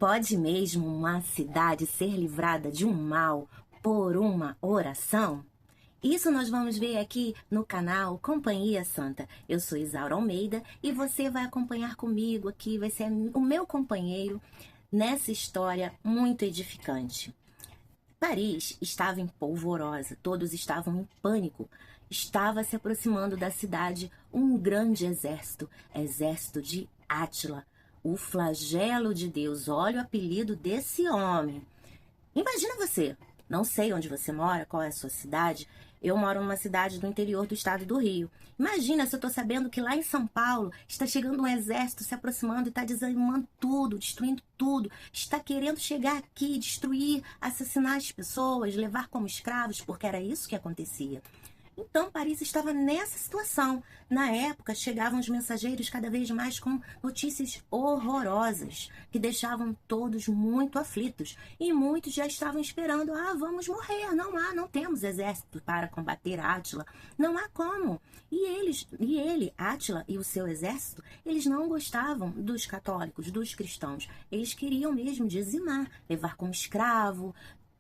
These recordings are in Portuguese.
Pode mesmo uma cidade ser livrada de um mal por uma oração? Isso nós vamos ver aqui no canal Companhia Santa. Eu sou Isaura Almeida e você vai acompanhar comigo aqui, vai ser o meu companheiro nessa história muito edificante. Paris estava em polvorosa, todos estavam em pânico. Estava se aproximando da cidade um grande exército de Átila, o flagelo de Deus. Olha o apelido desse homem. Imagina você, não sei onde você mora, qual é a sua cidade. Eu moro numa cidade do interior do estado do Rio. Imagina se eu estou sabendo que lá em São Paulo está chegando um exército se aproximando e está desanimando tudo, destruindo tudo. Está querendo chegar aqui, destruir, assassinar as pessoas, levar como escravos, porque era isso que acontecia. Então, Paris estava nessa situação. Na época, chegavam os mensageiros cada vez mais com notícias horrorosas, que deixavam todos muito aflitos. E muitos já estavam esperando, vamos morrer, não temos exército para combater Átila, não há como. E ele, Átila e o seu exército, eles não gostavam dos católicos, dos cristãos. Eles queriam mesmo dizimar, levar como escravo,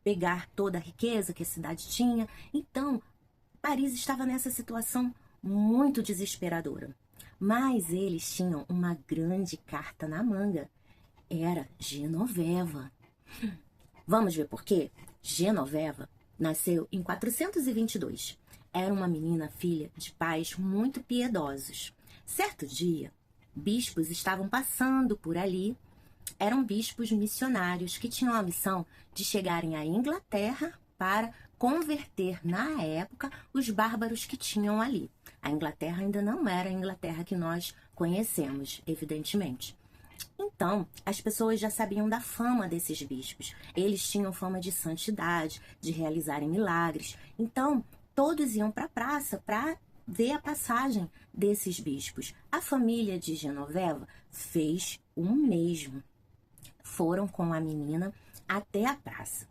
pegar toda a riqueza que a cidade tinha. Então, Paris estava nessa situação muito desesperadora. Mas eles tinham uma grande carta na manga. Era Genoveva. Vamos ver por quê? Genoveva nasceu em 422. Era uma menina filha de pais muito piedosos. Certo dia, bispos estavam passando por ali. Eram bispos missionários que tinham a missão de chegarem à Inglaterra para converter, na época, os bárbaros que tinham ali. A Inglaterra ainda não era a Inglaterra que nós conhecemos, evidentemente. Então, as pessoas já sabiam da fama desses bispos. Eles tinham fama de santidade, de realizarem milagres. Então, todos iam para a praça para ver a passagem desses bispos. A família de Genoveva fez o mesmo. Foram com a menina até a praça.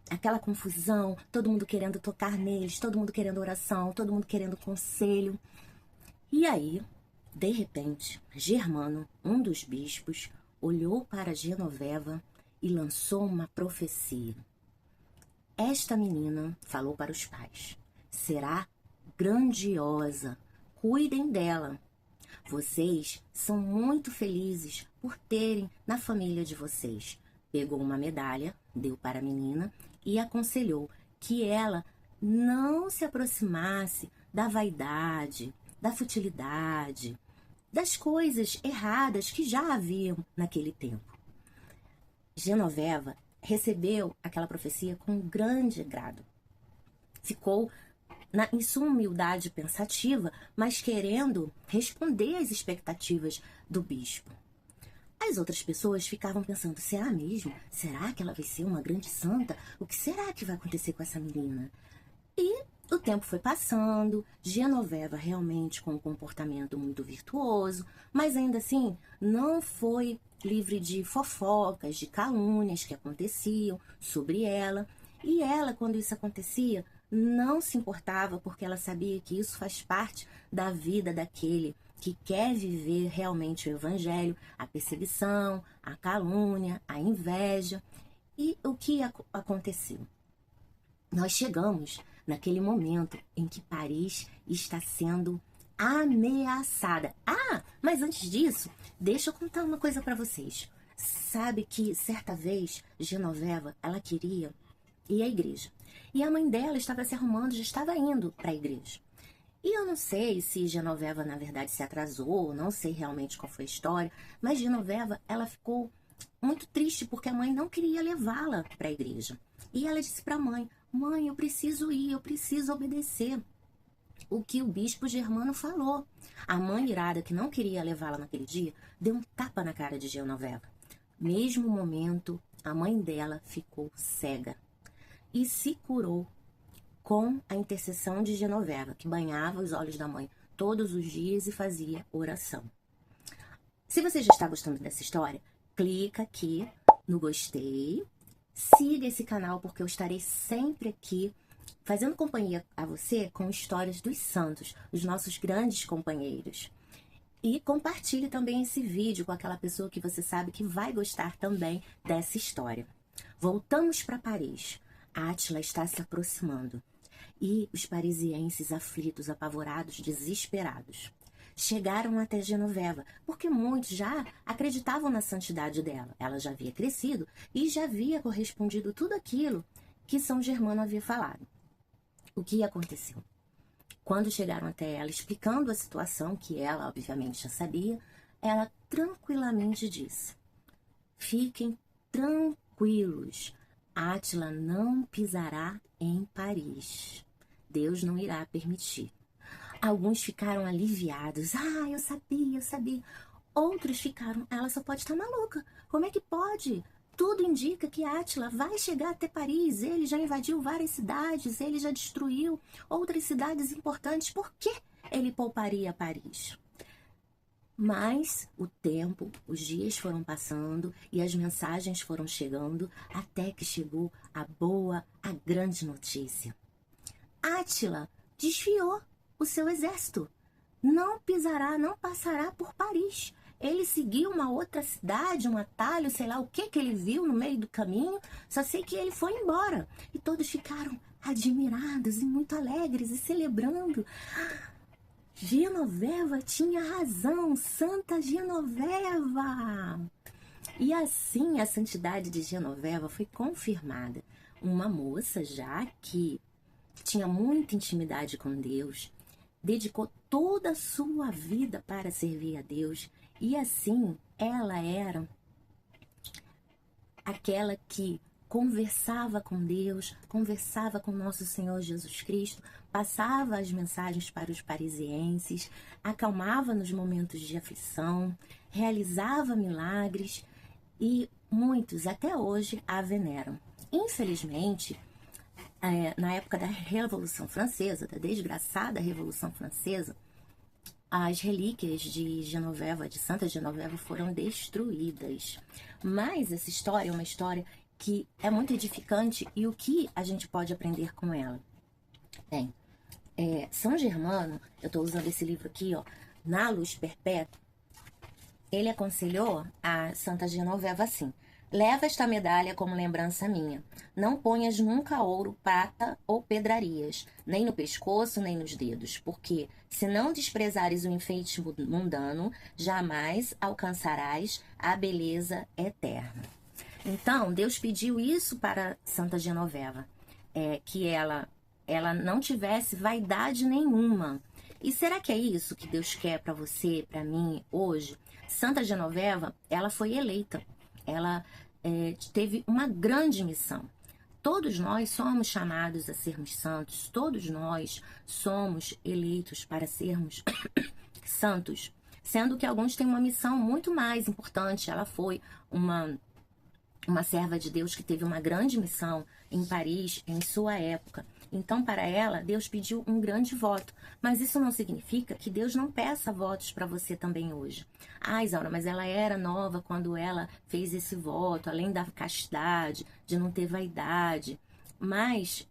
Aquela confusão, todo mundo querendo tocar neles, todo mundo querendo oração, todo mundo querendo conselho. E aí, de repente, Germano, um dos bispos, olhou para Genoveva e lançou uma profecia. Esta menina, falou para os pais, será grandiosa, cuidem dela. Vocês são muito felizes por terem na família de vocês. Pegou uma medalha, deu para a menina e aconselhou que ela não se aproximasse da vaidade, da futilidade, das coisas erradas que já haviam naquele tempo. Genoveva recebeu aquela profecia com grande agrado. Ficou em sua humildade pensativa, mas querendo responder às expectativas do bispo. As outras pessoas ficavam pensando, será mesmo? Será que ela vai ser uma grande santa? O que será que vai acontecer com essa menina? E o tempo foi passando, Genoveva realmente com um comportamento muito virtuoso, mas ainda assim não foi livre de fofocas, de calúnias que aconteciam sobre ela. E ela, quando isso acontecia, não se importava porque ela sabia que isso faz parte da vida daquele que quer viver realmente o evangelho, a perseguição, a calúnia, a inveja. E o que aconteceu? Nós chegamos naquele momento em que Paris está sendo ameaçada. Mas antes disso, deixa eu contar uma coisa para vocês. Sabe que certa vez Genoveva, ela queria ir à igreja. E a mãe dela estava se arrumando, já estava indo para a igreja. E eu não sei se Genoveva, na verdade, se atrasou, não sei realmente qual foi a história, mas Genoveva, ela ficou muito triste porque a mãe não queria levá-la para a igreja. E ela disse para a mãe, mãe, eu preciso ir, eu preciso obedecer o que o bispo Germano falou. A mãe irada, que não queria levá-la naquele dia, deu um tapa na cara de Genoveva. Mesmo momento, a mãe dela ficou cega e se curou com a intercessão de Genoveva, que banhava os olhos da mãe todos os dias e fazia oração. Se você já está gostando dessa história, clica aqui no gostei, siga esse canal porque eu estarei sempre aqui fazendo companhia a você com histórias dos santos, os nossos grandes companheiros. E compartilhe também esse vídeo com aquela pessoa que você sabe que vai gostar também dessa história. Voltamos para Paris. Átila está se aproximando. E os parisienses aflitos, apavorados, desesperados. Chegaram até Genoveva, porque muitos já acreditavam na santidade dela. Ela já havia crescido e já havia correspondido tudo aquilo que São Germano havia falado. O que aconteceu? Quando chegaram até ela, explicando a situação, que ela obviamente já sabia, ela tranquilamente disse: fiquem tranquilos, Átila não pisará em Paris. Deus não irá permitir. Alguns ficaram aliviados. Ah, eu sabia. Outros ficaram, ela só pode estar maluca. Como é que pode? Tudo indica que Átila vai chegar até Paris. Ele já invadiu várias cidades, ele já destruiu outras cidades importantes. Por que ele pouparia Paris? Mas o tempo, os dias foram passando e as mensagens foram chegando até que chegou a grande notícia. Átila desviou o seu exército. Não pisará, não passará por Paris. Ele seguiu uma outra cidade, um atalho, sei lá o que ele viu no meio do caminho. Só sei que ele foi embora. E todos ficaram admirados e muito alegres e celebrando. Genoveva tinha razão, Santa Genoveva! E assim a santidade de Genoveva foi confirmada. Uma moça já que tinha muita intimidade com Deus, dedicou toda a sua vida para servir a Deus, e assim ela era aquela que conversava com Deus, conversava com nosso Senhor Jesus Cristo, passava as mensagens para os parisienses, acalmava nos momentos de aflição, realizava milagres e muitos até hoje a veneram. Infelizmente, na época da Revolução Francesa, da desgraçada Revolução Francesa, as relíquias de Genoveva, de Santa Genoveva, foram destruídas. Mas essa história é uma história que é muito edificante, e o que a gente pode aprender com ela? Bem, São Germano, eu estou usando esse livro aqui, ó, Na Luz Perpétua, ele aconselhou a Santa Genoveva assim: leva esta medalha como lembrança minha. Não ponhas nunca ouro, prata ou pedrarias, nem no pescoço, nem nos dedos, porque, se não desprezares o enfeite mundano, jamais alcançarás a beleza eterna. Então, Deus pediu isso para Santa Genoveva, que ela não tivesse vaidade nenhuma. E será que é isso que Deus quer para você, para mim, hoje? Santa Genoveva, ela foi eleita. Ela teve uma grande missão. Todos nós somos chamados a sermos santos. Todos nós somos eleitos para sermos santos. Sendo que alguns têm uma missão muito mais importante. Ela foi uma serva de Deus que teve uma grande missão em Paris, em sua época. Então, para ela, Deus pediu um grande voto. Mas isso não significa que Deus não peça votos para você também hoje. Ah, Isaura, mas ela era nova quando ela fez esse voto, além da castidade, de não ter vaidade. Mas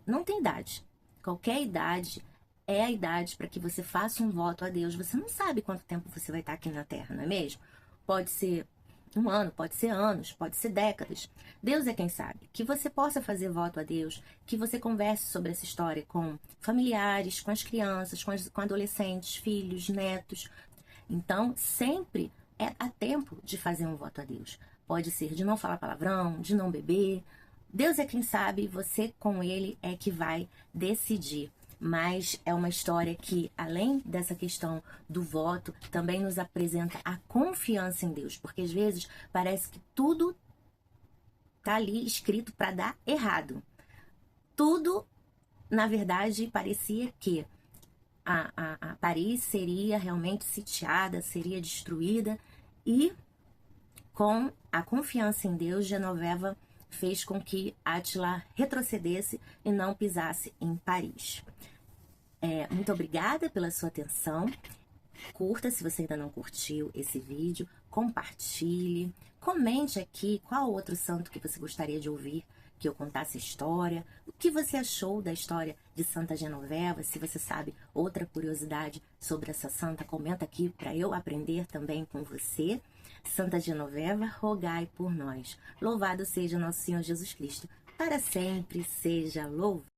não tem idade. Qualquer idade é a idade para que você faça um voto a Deus. Você não sabe quanto tempo você vai estar aqui na Terra, não é mesmo? Pode ser um ano, pode ser anos, pode ser décadas. Deus é quem sabe. Que você possa fazer voto a Deus, que você converse sobre essa história com familiares, com as crianças, com adolescentes, filhos, netos. Então, sempre há tempo de fazer um voto a Deus. Pode ser de não falar palavrão, de não beber. Deus é quem sabe, você com Ele é que vai decidir. Mas é uma história que, além dessa questão do voto, também nos apresenta a confiança em Deus. Porque às vezes parece que tudo está ali escrito para dar errado. Tudo, na verdade, parecia que a Paris seria realmente sitiada, seria destruída. E com a confiança em Deus, Genoveva fez com que Átila retrocedesse e não pisasse em Paris. Muito obrigada pela sua atenção. Curta se você ainda não curtiu esse vídeo, compartilhe, comente aqui qual outro santo que você gostaria de ouvir, que eu contasse a história. O que você achou da história de Santa Genoveva? Se você sabe outra curiosidade sobre essa santa, comenta aqui para eu aprender também com você. Santa Genoveva, rogai por nós. Louvado seja nosso Senhor Jesus Cristo. Para sempre seja louvado.